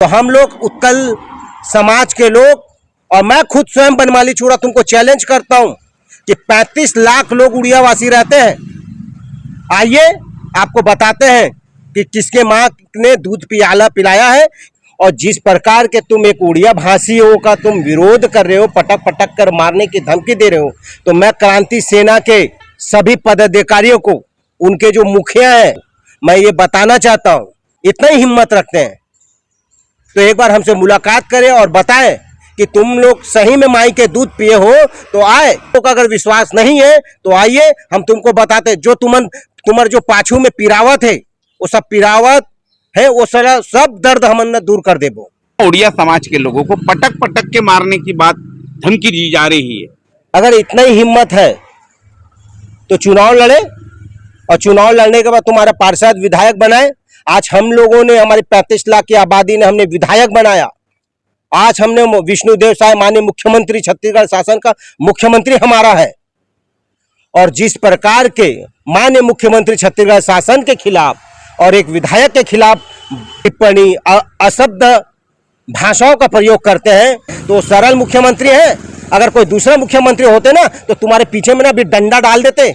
तो हम लोग उत्कल समाज के लोग और मैं खुद स्वयं बनमाली छुरा तुमको चैलेंज करता हूं कि 35 लाख लोग उड़ियावासी रहते हैं। आइए आपको बताते हैं कि किसके माँ ने दूध पिलाया है और जिस प्रकार के तुम एक उड़िया भाषियों का तुम विरोध कर रहे हो, पटक पटक कर मारने की धमकी दे रहे हो, तो मैं क्रांति सेना के सभी पदाधिकारियों को, उनके जो मुखिया हैं, मैं ये बताना चाहता हूं, इतना ही हिम्मत रखते हैं तो एक बार हमसे मुलाकात करें और बताएं कि तुम लोग सही में माई के दूध पिए हो तो आए। तो अगर विश्वास नहीं है तो आइए, हम तुमको बताते जो तुम्हार जो पाछू में पिरावत है वो सब पिरावत है, वो सब दर्द हमने दूर कर देबो। उड़िया समाज के लोगों को पटक पटक के मारने की बात धमकी दी जा रही है। अगर इतना ही हिम्मत है तो चुनाव लड़े और चुनाव लड़ने के बाद तुम्हारा पार्षद विधायक बनाए। आज हम लोगों ने, हमारी 35 लाख की आबादी ने हमने विधायक बनाया। आज हमने विष्णुदेव साय माननीय मुख्यमंत्री, छत्तीसगढ़ शासन का मुख्यमंत्री हमारा है, और जिस प्रकार के माननीय मुख्यमंत्री छत्तीसगढ़ शासन के खिलाफ और एक विधायक के खिलाफ टिप्पणी, अशब्द भाषाओं का प्रयोग करते हैं तो सरल मुख्यमंत्री हैं। अगर कोई दूसरा मुख्यमंत्री होते ना तो तुम्हारे पीछे में ना भी डंडा डाल देते।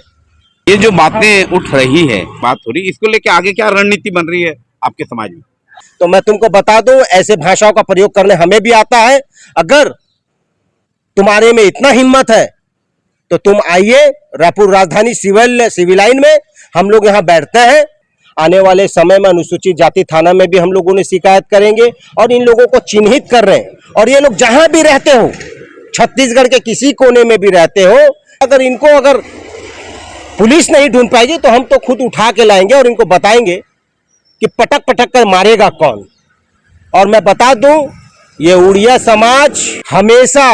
ये जो बातें उठ रही है, बात हो रही, इसको लेके आगे क्या रणनीति बन रही है आपके समाज में? तो मैं तुमको बता दूं, ऐसे भाषाओं का प्रयोग करने हमें भी आता है। अगर तुम्हारे में इतना हिम्मत है तो तुम आइए रायपुर राजधानी सिविल लाइन में, हम लोग यहाँ बैठते हैं। आने वाले समय में अनुसूचित जाति थाना में भी हम लोगों ने शिकायत करेंगे और इन लोगों को चिन्हित कर रहे हैं। और ये लोग जहां भी रहते हो, छत्तीसगढ़ के किसी कोने में भी रहते हो, अगर पुलिस नहीं ढूंढ पाएगी तो हम तो खुद उठा के लाएंगे और इनको बताएंगे कि पटक पटक कर मारेगा कौन। और मैं बता दूं, ये उड़िया समाज हमेशा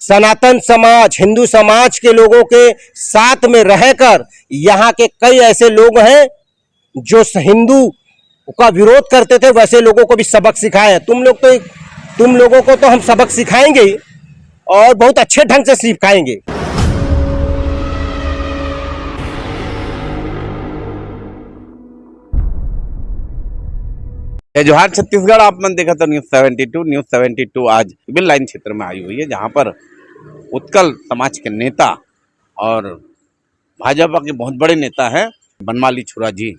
सनातन समाज, हिंदू समाज के लोगों के साथ में रहकर, यहाँ के कई ऐसे लोग हैं जो हिंदू का विरोध करते थे, वैसे लोगों को भी सबक सिखाए। तुम लोगों को तो हम सबक सिखाएंगे ही, और बहुत अच्छे ढंग से सिखाएंगे। जोहार छत्तीसगढ़, आप मन देखा तो न्यूज़ 72 आज सिविल लाइन क्षेत्र में आई हुई है, जहां पर उत्कल समाज के नेता और भाजपा के बहुत बड़े नेता हैं बनमाली छुरा जी।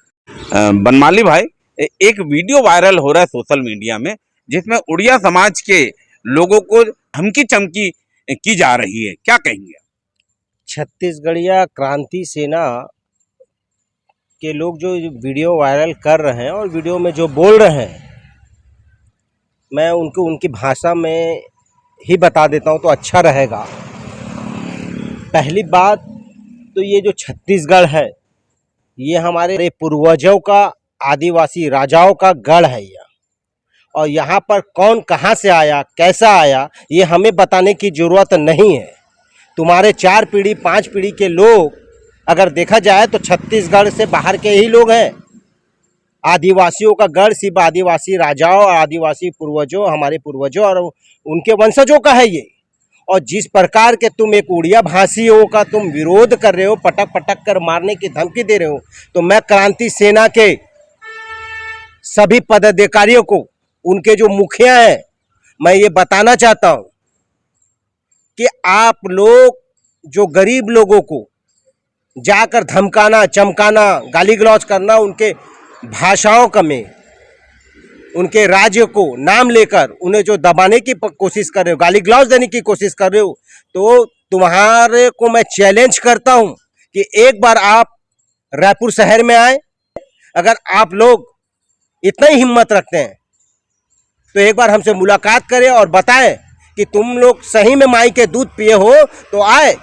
बनमाली भाई, एक वीडियो वायरल हो रहा है सोशल मीडिया में, जिसमें उड़िया समाज के लोगों को धमकी चमकी की जा रही है, क्या कहेंगे? छत्तीसगढ़िया क्रांति सेना के लोग जो वीडियो वायरल कर रहे हैं और वीडियो में जो बोल रहे हैं, मैं उनको उनकी भाषा में ही बता देता हूं तो अच्छा रहेगा। पहली बात तो ये जो छत्तीसगढ़ है, ये हमारे पूर्वजों का, आदिवासी राजाओं का गढ़ है यह, और यहाँ पर कौन कहाँ से आया, कैसा आया, ये हमें बताने की ज़रूरत नहीं है। तुम्हारे 4 पीढ़ी 5 पीढ़ी के लोग अगर देखा जाए तो छत्तीसगढ़ से बाहर के ही लोग हैं। आदिवासियों का गढ़ सिर्फ आदिवासी राजाओं और आदिवासी पूर्वजों, हमारे पूर्वजों और उनके वंशजों का है ये। और जिस प्रकार के तुम एक उड़िया भाषियों का तुम विरोध कर रहे हो, पटक पटक कर मारने की धमकी दे रहे हो, तो मैं क्रांति सेना के सभी पदाधिकारियों को, उनके जो मुखिया हैं, मैं ये बताना चाहता हूं कि आप लोग जो गरीब लोगों को जाकर धमकाना, चमकाना, गाली गलौज करना, उनके भाषाओं का में, उनके राज्य को नाम लेकर उन्हें जो दबाने की कोशिश कर रहे हो, गाली गलौज देने की कोशिश कर रहे हो, तो तुम्हारे को मैं चैलेंज करता हूं कि एक बार आप रायपुर शहर में आए। अगर आप लोग इतना ही हिम्मत रखते हैं तो एक बार हमसे मुलाकात करें और बताएं कि तुम लोग सही में माई के दूध पिए हो तो आए।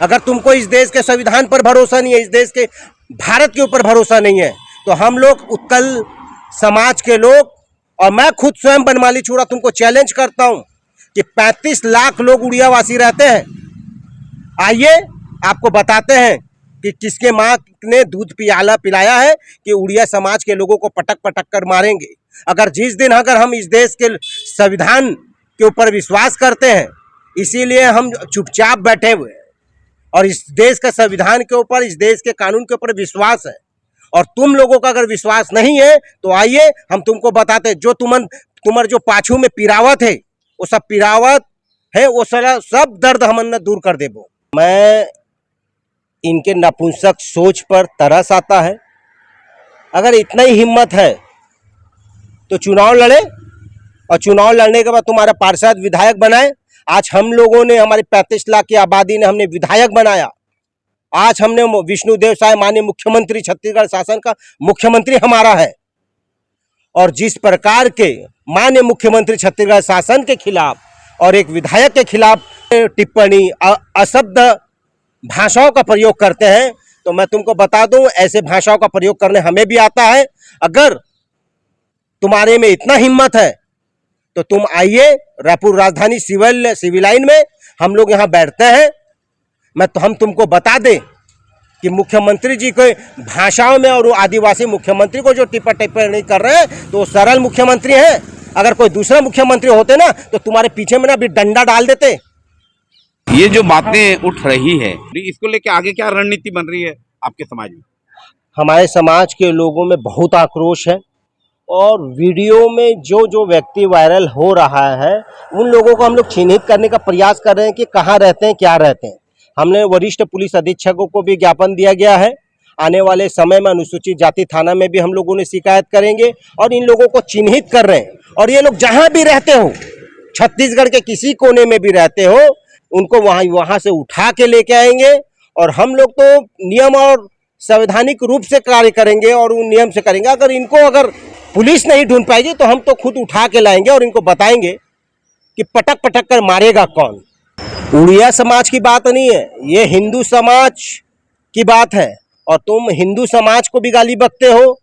अगर तुमको इस देश के संविधान पर भरोसा नहीं है, इस देश के भारत के ऊपर भरोसा नहीं है, तो हम लोग उत्कल समाज के लोग और मैं खुद स्वयं बनमाली छुरा तुमको चैलेंज करता हूं कि 35 लाख लोग उड़ियावासी रहते हैं। आइए आपको बताते हैं कि किसके माँ ने दूध पिलाया है कि उड़िया समाज के लोगों को पटक पटक कर मारेंगे। अगर जिस दिन अगर हम इस देश के संविधान के ऊपर विश्वास करते हैं, इसीलिए हम चुपचाप बैठे हुए हैं, और इस देश के संविधान के ऊपर, इस देश के कानून के ऊपर विश्वास है। और तुम लोगों का अगर विश्वास नहीं है तो आइए हम तुमको बताते, जो तुम्हारे जो पाछू में पिरावत है वो सब पिरावत है, वो सारा सब दर्द हमन दूर कर देबो। मैं इनके नपुंसक सोच पर तरस आता है। अगर इतना ही हिम्मत है तो चुनाव लड़े, और चुनाव लड़ने के बाद तुम्हारा पार्षद विधायक बनाए। आज हम लोगों ने, हमारी 35 लाख की आबादी ने हमने विधायक बनाया। आज हमने विष्णुदेव साय माननीय मुख्यमंत्री, छत्तीसगढ़ शासन का मुख्यमंत्री हमारा है। और जिस प्रकार के माननीय मुख्यमंत्री छत्तीसगढ़ शासन के खिलाफ और एक विधायक के खिलाफ टिप्पणी, अशब्द भाषाओं का प्रयोग करते हैं, तो मैं तुमको बता दूं, ऐसे भाषाओं का प्रयोग करने हमें भी आता है। अगर तुम्हारे में इतना हिम्मत है तो तुम आइए रायपुर राजधानी सिविल लाइन में, हम लोग यहाँ बैठते हैं। हम तुमको बता दें कि मुख्यमंत्री जी के भाषाओं में और आदिवासी मुख्यमंत्री को जो टिप्पणी कर रहे हैं तो सरल मुख्यमंत्री हैं। अगर कोई दूसरा मुख्यमंत्री होते ना तो तुम्हारे पीछे में ना भी डंडा डाल देते। ये जो बातें उठ रही है, इसको लेके आगे क्या रणनीति बन रही है आपके समाज में? हमारे समाज के लोगों में बहुत आक्रोश है, और वीडियो में जो जो व्यक्ति वायरल हो रहा है उन लोगों को हम लोग चिन्हित करने का प्रयास कर रहे हैं कि कहाँ रहते हैं, क्या रहते हैं। हमने वरिष्ठ पुलिस अधीक्षकों को भी ज्ञापन दिया गया है। आने वाले समय में अनुसूचित जाति थाना में भी हम लोगों ने शिकायत करेंगे और इन लोगों को चिन्हित कर रहे हैं। और ये लोग जहां भी रहते हो, छत्तीसगढ़ के किसी कोने में भी रहते हो, उनको वहां से उठा के लेके आएंगे। और हम लोग तो नियम और संवैधानिक रूप से कार्य करेंगे और उन नियम से करेंगे। अगर पुलिस नहीं ढूंढ पाएगी तो हम तो खुद उठा के लाएंगे और इनको बताएंगे कि पटक पटक कर मारेगा कौन। उड़िया समाज की बात नहीं है, ये हिंदू समाज की बात है। और तुम हिंदू समाज को भी गाली बकते हो,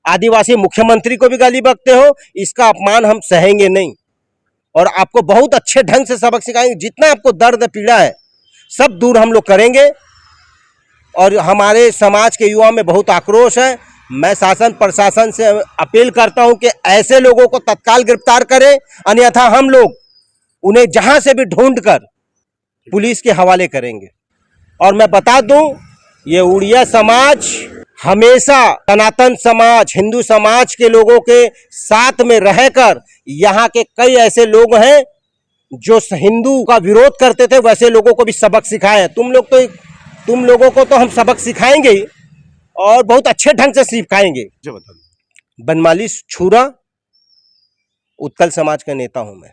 आदिवासी मुख्यमंत्री को भी गाली बकते हो। इसका अपमान हम सहेंगे नहीं और आपको बहुत अच्छे ढंग से सबक सिखाएंगे। जितना आपको दर्द पीड़ा है सब दूर हम लोग करेंगे। और हमारे समाज के युवा में बहुत आक्रोश है। मैं शासन प्रशासन से अपील करता हूं कि ऐसे लोगों को तत्काल गिरफ्तार करें, अन्यथा हम लोग उन्हें जहां से भी ढूंढकर पुलिस के हवाले करेंगे। और मैं बता दूं, ये उड़िया समाज हमेशा सनातन समाज, हिंदू समाज के लोगों के साथ में रहकर, यहाँ के कई ऐसे लोग हैं जो हिंदू का विरोध करते थे, वैसे लोगों को भी सबक सिखाए। तुम लोगों को तो हम सबक सिखाएंगे ही और बहुत अच्छे ढंग से सिखाएंगे। जो बता दो। बनमाली छुरा उत्कल समाज का नेता हूं मैं।